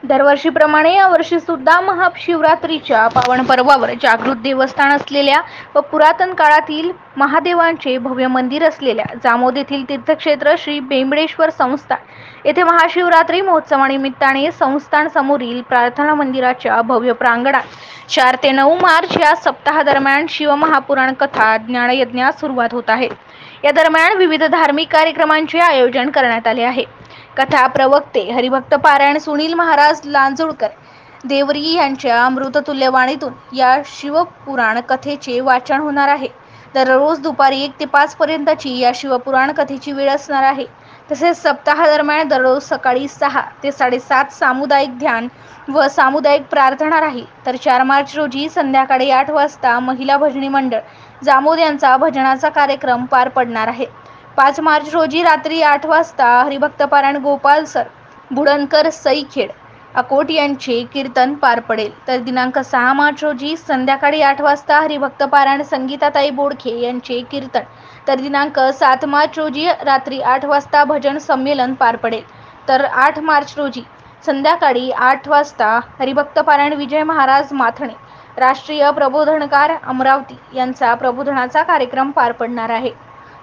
दरवर्षीप्रमाणे यावर्षी सुद्धा महाशिवरात्रीच्या पावन पर्वावर जागृत देवस्थान असलेल्या व पुरातन काळातील महादेवांचे भव्य मंदिर असलेल्या जामोद येथील तीर्थक्षेत्र श्री बेंबळेश्वर संस्थान येथे महाशिवरात्री महोत्सवानिमित्ताने संस्थान समोरील प्रार्थना मंदिराच्या भव्य प्रांगणात 4 ते 9 मार्च या सप्ताहादरम्यान शिवमहापुराण कथा ज्ञानयज्ञ सुरुवात होत आहे। या दरम्यान विविध धार्मिक कार्यक्रमांचे आयोजन करण्यात आले आहे। कथा प्रवक्ते हरिभक्त पारायण सुनील महाराज लांजोळकर देवरी यांच्या अमृततुल्य वाणीतून या शिवपुराण कथेचे वाचन होणार आहे। दररोज दुपारी 1 ते 5 पर्यंतची या शिवपुराण कथेची वेळ असणार आहे। तसेच सप्ताहादरम्यान दररोज सकाळी 6 ते 7:30 सामुदायिक ध्यान व सामुदायिक प्रार्थना राहील। तर 4 मार्च रोजी संध्याकाळी 8 वाजता महिला भजनी मंडळ जामोद यांचा भजनाचा कार्यक्रम पार पडणार आहे। 5 मार्च रोजी रात्री 8 वाजता हरिभक्त पारायण गोपाल सर बुडणकर सईखेड अकोट यांचे कीर्तन पार पडेल। तर दिनांक 6 मार्च रोजी संध्याकाळी 8 वाजता हरिभक्त पारायण संगीताताई बोडखे यांचे कीर्तन। तर दिनांक 7 मार्च रोजी रात्री 8 वाजता भजन संमेलन पार पडेल। तर 8 मार्च रोजी संध्याकाळी 8 वाजता हरिभक्त पारायण विजय महाराज माथणे राष्ट्रीय प्रबोधनकार अमरावती यांचा प्रबोधनाचा कार्यक्रम पार पडणार आहे।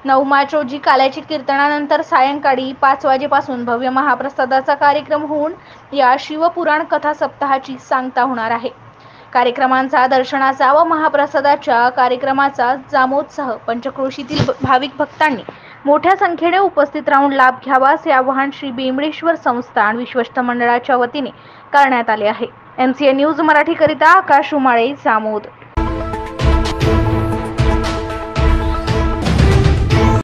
9 मार्च रोजी काल्याची कीर्तनानंतर सायंकाळी 5 वाजेपासून भव्य महाप्रसादाचा कार्यक्रम होऊन या शिवपुराण कथा सप्ताहाची सांगता होणार आहे। कार्यक्रमांचा दर्शनाचा व महाप्रसादाच्या कार्यक्रमाचा जामोदसह पंचक्रोशीतील भाविक भक्तांनी मोठ्या संख्येने उपस्थित राहून लाभ घ्यावा असे आवाहन श्री बेंबळेश्वर संस्थान विश्वस्त मंडळाच्या वतीने करण्यात आले आहे। MCA न्यूज मराठी करिता आकाश उमाळे जामोद।